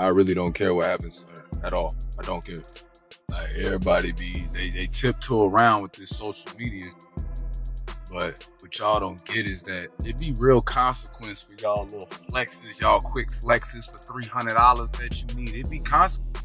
I really don't care what happens to her at all. I don't care. Like everybody they tiptoe around with this social media, but what y'all don't get is that it be real consequence for y'all little flexes, y'all quick flexes for $300 that you need. It be consequence.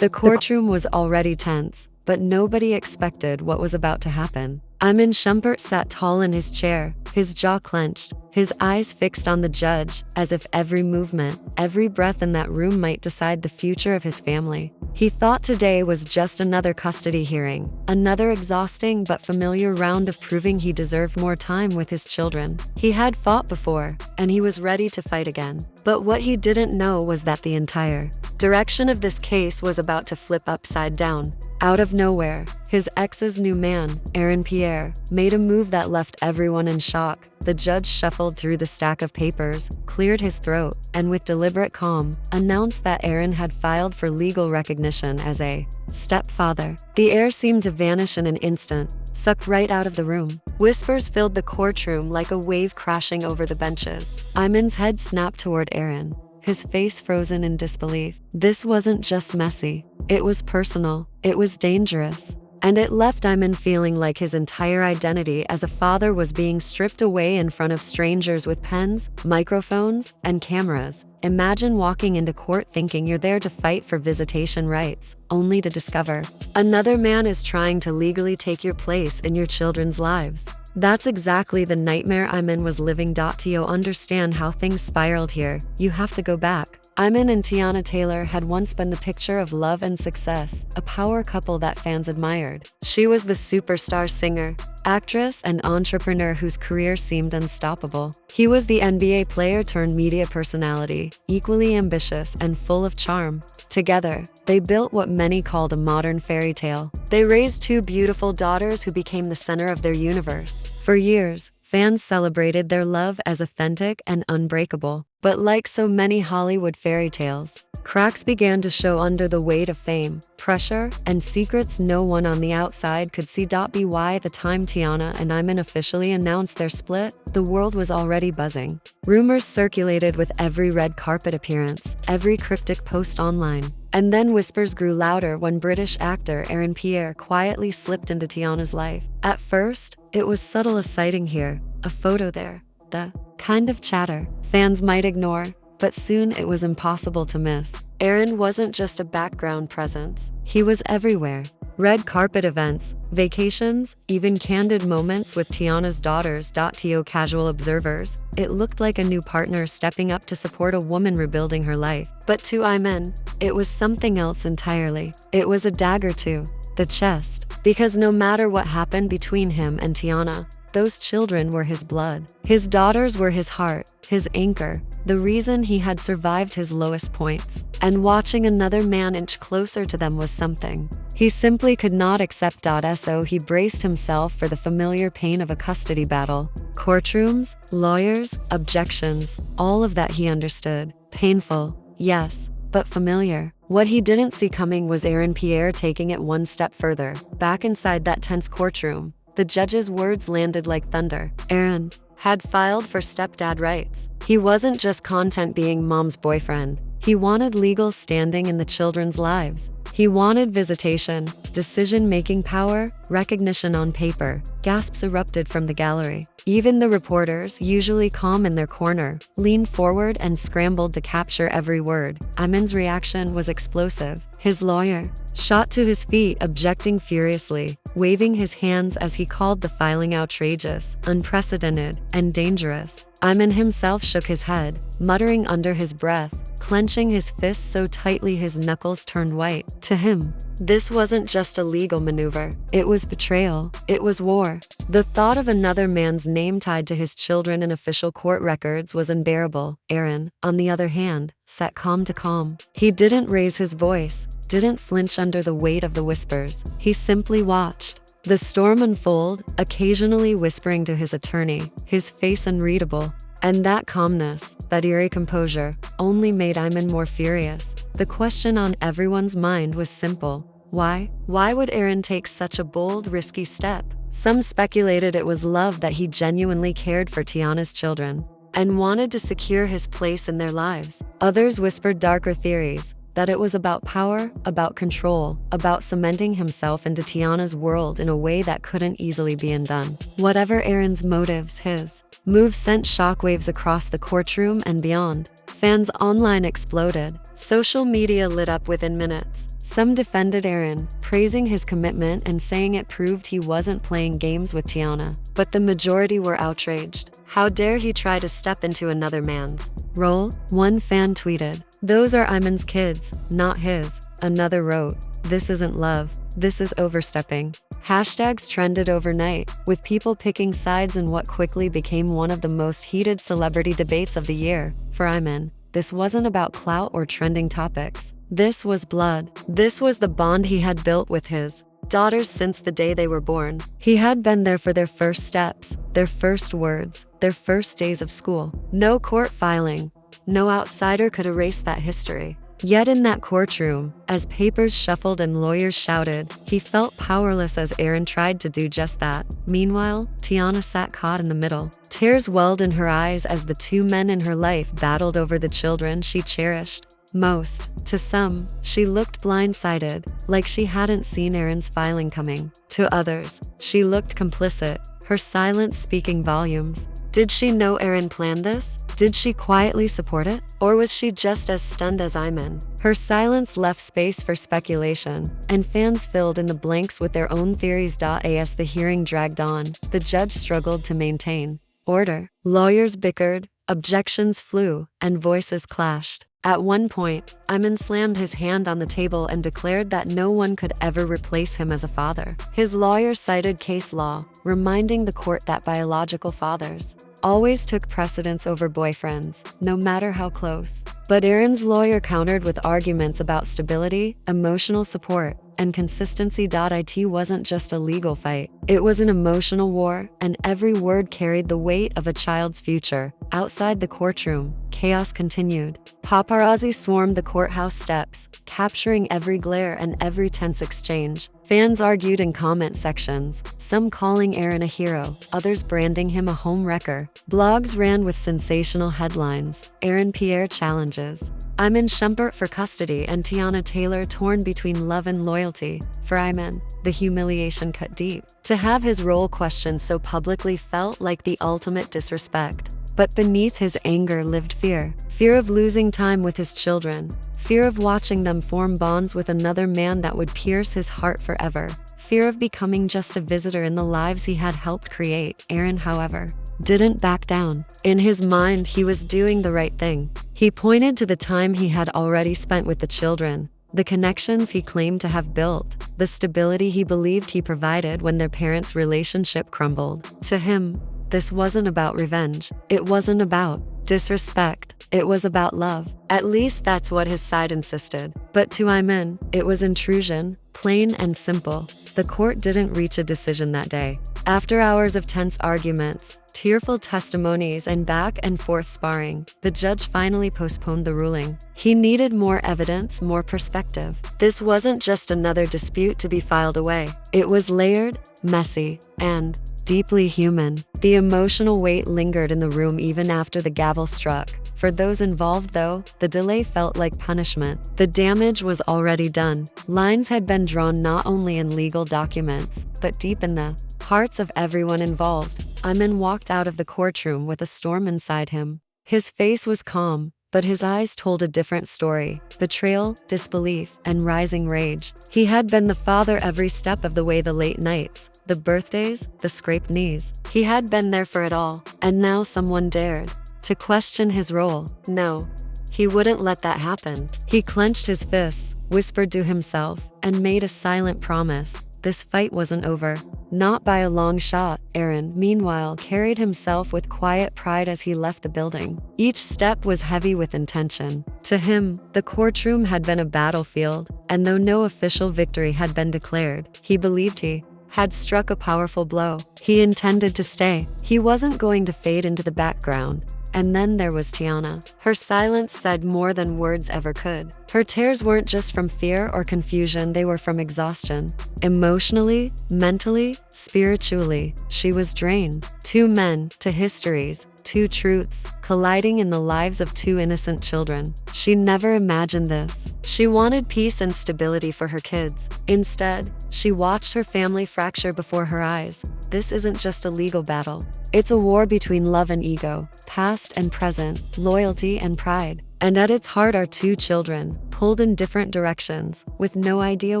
The courtroom was already tense, but nobody expected what was about to happen. Iman Shumpert sat tall in his chair, his jaw clenched, his eyes fixed on the judge, as if every movement, every breath in that room might decide the future of his family. He thought today was just another custody hearing, another exhausting but familiar round of proving he deserved more time with his children. He had fought before, and he was ready to fight again. But what he didn't know was that the entire direction of this case was about to flip upside down. Out of nowhere, his ex's new man, Aaron Pierre, made a move that left everyone in shock. The judge shuffled through the stack of papers, cleared his throat, and with deliberate calm, announced that Aaron had filed for legal recognition as a stepfather. The air seemed to vanish in an instant, sucked right out of the room. Whispers filled the courtroom like a wave crashing over the benches. Iman's head snapped toward Aaron, his face frozen in disbelief. This wasn't just messy. It was personal. It was dangerous. And it left Iman feeling like his entire identity as a father was being stripped away in front of strangers with pens, microphones, and cameras. Imagine walking into court thinking you're there to fight for visitation rights, only to discover another man is trying to legally take your place in your children's lives. That's exactly the nightmare Iman was living. To understand how things spiraled here, you have to go back. Iman and Tiana Taylor had once been the picture of love and success, a power couple that fans admired. She was the superstar singer, actress, and entrepreneur whose career seemed unstoppable. He was the NBA player turned media personality, equally ambitious and full of charm. Together, they built what many called a modern fairy tale. They raised two beautiful daughters who became the center of their universe. For years, fans celebrated their love as authentic and unbreakable. But like so many Hollywood fairy tales, cracks began to show under the weight of fame, pressure, and secrets no one on the outside could see. By the time Tiana and Iman officially announced their split, the world was already buzzing. Rumors circulated with every red carpet appearance, every cryptic post online. And then whispers grew louder when British actor Aaron Pierre quietly slipped into Tiana's life. At first, it was subtle, a sighting here, a photo there, the kind of chatter fans might ignore, but soon it was impossible to miss. Aaron wasn't just a background presence, he was everywhere. Red carpet events, vacations, even candid moments with Tiana's daughters. To casual observers, it looked like a new partner stepping up to support a woman rebuilding her life. But to Iman, it was something else entirely. It was a dagger to the chest, because no matter what happened between him and Tiana, those children were his blood. His daughters were his heart, his anchor, the reason he had survived his lowest points. And watching another man inch closer to them was something he simply could not accept. So he braced himself for the familiar pain of a custody battle. Courtrooms, lawyers, objections, all of that he understood. Painful, yes, but familiar. What he didn't see coming was Aaron Pierre taking it one step further. Back inside that tense courtroom, the judge's words landed like thunder. Aaron had filed for stepdad rights. He wasn't just content being mom's boyfriend. He wanted legal standing in the children's lives. He wanted visitation, decision-making power, recognition on paper. Gasps erupted from the gallery. Even the reporters, usually calm in their corner, leaned forward and scrambled to capture every word. Iman's reaction was explosive. His lawyer shot to his feet, objecting furiously, waving his hands as he called the filing outrageous, unprecedented, and dangerous. Iman himself shook his head, muttering under his breath, clenching his fists so tightly his knuckles turned white. To him, this wasn't just a legal maneuver. It was betrayal. It was war. The thought of another man's name tied to his children in official court records was unbearable. Aaron, on the other hand, sat calm to calm. He didn't raise his voice, didn't flinch under the weight of the whispers. He simply watched the storm unfold, occasionally whispering to his attorney, his face unreadable. And that calmness, that eerie composure, only made Iman more furious. The question on everyone's mind was simple. Why? Why would Aaron take such a bold, risky step? Some speculated it was love, that he genuinely cared for Tiana's children. and wanted to secure his place in their lives. Others whispered darker theories, that it was about power, about control, about cementing himself into Tiana's world in a way that couldn't easily be undone. Whatever Aaron's motives, his move sent shockwaves across the courtroom and beyond. Fans online exploded. Social media lit up within minutes. Some defended Aaron, praising his commitment and saying it proved he wasn't playing games with Tiana. But the majority were outraged. How dare he try to step into another man's role? One fan tweeted, "Those are Iman's kids, not his." Another wrote, "This isn't love, this is overstepping." Hashtags trended overnight, with people picking sides in what quickly became one of the most heated celebrity debates of the year. For Iman, this wasn't about clout or trending topics. This was blood. This was the bond he had built with his daughters since the day they were born. He had been there for their first steps, their first words, their first days of school. No court filing. No outsider could erase that history. Yet in that courtroom, as papers shuffled and lawyers shouted, he felt powerless as Aaron tried to do just that. Meanwhile, Tiana sat caught in the middle. Tears welled in her eyes as the two men in her life battled over the children she cherished most. To some, she looked blindsided, like she hadn't seen Aaron's filing coming. To others, she looked complicit, her silence speaking volumes. Did she know Aaron planned this? Did she quietly support it? Or was she just as stunned as Iman? Her silence left space for speculation, and fans filled in the blanks with their own theories. As the hearing dragged on, the judge struggled to maintain order. Lawyers bickered, objections flew, and voices clashed. At one point, Iman slammed his hand on the table and declared that no one could ever replace him as a father. His lawyer cited case law, reminding the court that biological fathers always took precedence over boyfriends, no matter how close. But Aaron's lawyer countered with arguments about stability, emotional support, and consistency. It wasn't just a legal fight. It was an emotional war, and every word carried the weight of a child's future. Outside the courtroom, chaos continued. Paparazzi swarmed the courthouse steps, capturing every glare and every tense exchange. Fans argued in comment sections, some calling Aaron a hero, others branding him a home wrecker. Blogs ran with sensational headlines. Aaron Pierre challenges Iman Shumpert for custody, and Tiana Taylor torn between love and loyalty. For Iman, the humiliation cut deep. To have his role questioned so publicly felt like the ultimate disrespect. But beneath his anger lived fear. Fear of losing time with his children. Fear of watching them form bonds with another man that would pierce his heart forever. Fear of becoming just a visitor in the lives he had helped create. Aaron, however, didn't back down. In his mind, he was doing the right thing. He pointed to the time he had already spent with the children, the connections he claimed to have built, the stability he believed he provided when their parents' relationship crumbled. To him, this wasn't about revenge. It wasn't about disrespect. It was about love. At least that's what his side insisted. But to Iman, it was intrusion, plain and simple. The court didn't reach a decision that day. After hours of tense arguments, tearful testimonies, and back and forth sparring, the judge finally postponed the ruling. He needed more evidence, more perspective. This wasn't just another dispute to be filed away. It was layered, messy, and deeply human. The emotional weight lingered in the room even after the gavel struck. For those involved, though, the delay felt like punishment. The damage was already done. Lines had been drawn not only in legal documents, but deep in the hearts of everyone involved. Iman walked out of the courtroom with a storm inside him. His face was calm, but his eyes told a different story: betrayal, disbelief, and rising rage. He had been the father every step of the way, the late nights, the birthdays, the scraped knees. He had been there for it all, and now someone dared to question his role. No, he wouldn't let that happen. He clenched his fists, whispered to himself, and made a silent promise. This fight wasn't over. Not by a long shot. Aaron, meanwhile, carried himself with quiet pride as he left the building. Each step was heavy with intention. To him, the courtroom had been a battlefield, and though no official victory had been declared, he believed he had struck a powerful blow. He intended to stay. He wasn't going to fade into the background. And then there was Tiana. Her silence said more than words ever could. Her tears weren't just from fear or confusion, they were from exhaustion. Emotionally, mentally, spiritually, she was drained. Two men, two histories, two truths, colliding in the lives of two innocent children. She never imagined this. She wanted peace and stability for her kids. Instead, she watched her family fracture before her eyes. This isn't just a legal battle. It's a war between love and ego, past and present, loyalty and pride. And at its heart are two children, pulled in different directions, with no idea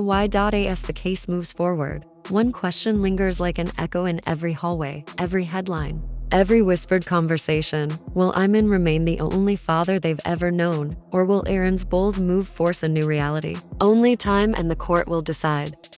why. As the case moves forward, one question lingers like an echo in every hallway, every headline, every whispered conversation. Will Iman remain the only father they've ever known, or will Aaron's bold move force a new reality? Only time and the court will decide.